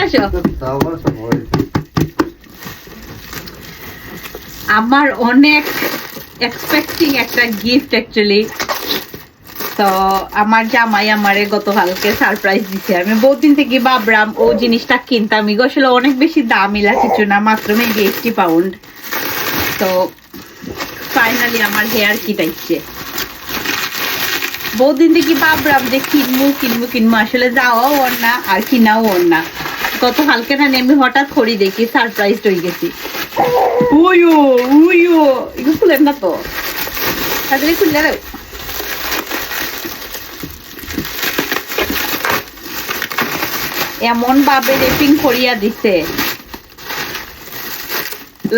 আসো। আমার অনেক এক্সপেক্টিং একটা গিফট অ্যাকচুয়ালি। তো আমার জামাই আমারে গতকালকে সারপ্রাইজ দিছে। আমি বহুদিন থেকে ভাবলাম ও জিনিসটা কিনতাম, আসলে অনেক বেশি দাম ইলা কিছু না, মাত্র মেবি 80 পাউন্ড। তো ফাইনালি আমার হেয়ার কিট আইছে। বহুদিন থেকে ভাবলাম যে কিনবো, আসলে যাওয়াও ওর না আর কিনাও ওর না। গতকালকে না আমি হঠাৎ করে দেখি সারপ্রাইজ হয়ে গেছি। উইও এগুলো খুলেন না তো, তাড়াতাড়ি খুললে দাও। এমন ভাবে রেপিং করিয়া দিছে,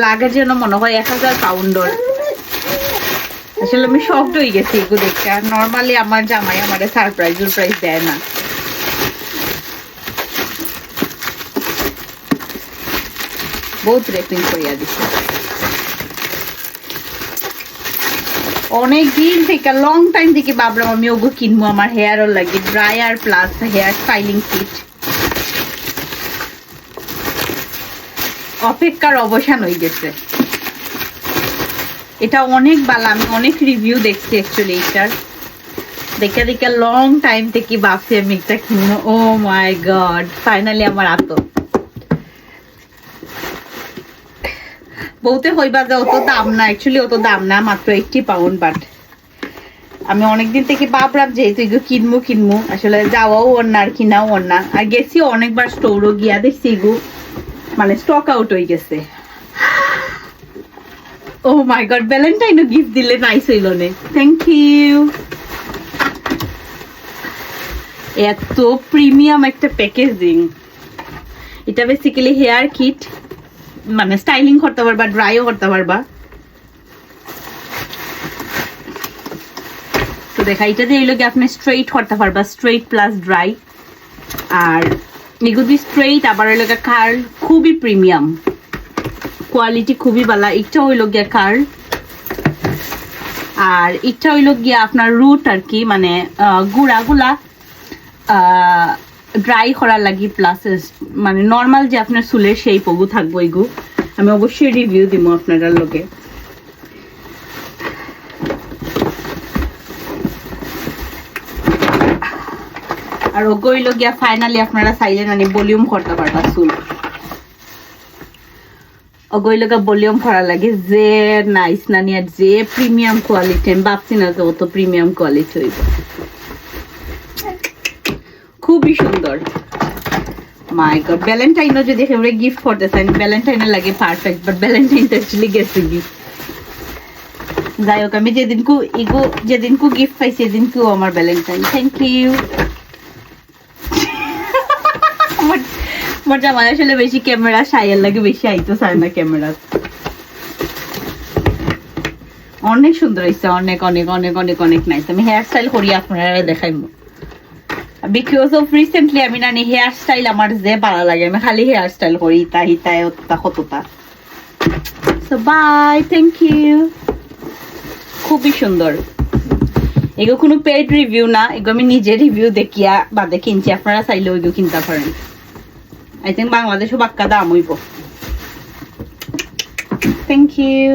লাগে যেন মনে হয় 1000 পাউন্ডর। আসলে আমি শকড হয়ে গেছি এগুলো দেখে। আর নর্মালি আমার জামাই আমারে সারপ্রাইজ দেয় না। বহুত রেপিং করিয়া দিছে। অনেক দিন থেকে, লং টাইম থেকে ভাবলাম আমি ওগো কিনবো আমার হেয়ারও লাগে, dryer plus hair styling kit. অপেক্ষার অবসান হয়ে গেছে। এটা অনেক ভালো, আমি অনেক রিভিউ দেখছি অ্যাকচুয়ালি এটার। দেখে লং টাইম থেকে ভাবছি আমি এটা কিনবো। ও মাই গড, ফাইনালি আমার আতো। বলতে হইবা যে অত দাম না, অ্যাকচুয়ালি অত দাম না, মাত্র 80 পাউন্ড। বাট আমি অনেকদিন থেকে ভাবলাম যেহেতু এগুলো কিনবো, আসলে যাওয়াও ওর না আর কিনাও ওর না। আর গেছি অনেকবার স্টোরও গিয়া দেখছি এগুলো মানে স্টক আউট হয়ে গেছে। ও মাই গড, ভ্যালেন্টাইনও গিফট দিলে নাইস হইল নে। Thank you. এত প্রিমিয়াম একটা প্যাকেজিং। এটা বেসিক্যালি হেয়ার কিট, মানে স্টাইলিং করতে পারবা, ড্রাইও করতে পারবা। তো দেখা, এটা দিয়ে এগুলোকে আপনি স্ট্রেইট করতে পারবা, স্ট্রেইট প্লাস ড্রাই। আর এগুলি স্ট্রেইট আবার এলাকা কার্ল, খুবই প্রিমিয়াম কোয়ালিটি, খুবই ভালো। এটা হইল গিয়া কার্ল, আর এটা হইল গিয়া আপনার রুট আর কি, মানে গুড়াগুলা ড্রাই করার লাগি, প্লাস মানে নর্মাল যে আপনার চুলের সেই পগু থাকবো। এগু আমি অবশ্যই রিভিউ দিব আপনারা লোকে। আর ওগইল গিয়া ফাইনালি আপনারা চাইলে মানে ভলিউম করতে পারবা চুল। ওগইল গা ভলিউম করা লাগে, যে নাইস না নিয়ে যে প্রিমিয়াম কোয়ালিটি। আমি ভাবছি না যে অত প্রিমিয়াম কোয়ালিটি হইব। খুবই সুন্দর। মাই গড, ভ্যালেন্টাইনও যদি আমরা গিফট করতে চাই, ভ্যালেন্টাইনের লাগে পারফেক্ট। বাট ভ্যালেন্টাইন তো অ্যাকচুয়ালি গেছে গিফট। যাই হোক, আমি যেদিনকু গিফট পাইছি সেদিনকু আমার ভ্যালেন্টাইন। Thank you. আমার জামাই আসলে বেশি ক্যামেরা সাইয়ের লাগে, বেশি আইতো চায় না ক্যামেরা। অনেক সুন্দর হয়েছে, অনেক অনেক অনেক অনেক অনেক নাইস। আমি হেয়ার স্টাইল করি আপনারা দেখাইবো। বিকজ অফ রিসেন্টলি আমি নানি হেয়ার স্টাইল আমার যে ভালো লাগে, আমি খালি হেয়ার স্টাইল করি, ইতা ওটা কতটা। So bye, thank you. খুবই সুন্দর। এগুলো কোনো পেড রিভিউ না, এগুলো আমি নিজে রিভিউ দেখিয়া বাদে কিনছি। আপনারা চাইলে ওইগুলো কিনতে পারেন। আই থিঙ্ক বাংলাদেশও বাক্কা দাম হইব। Thank you.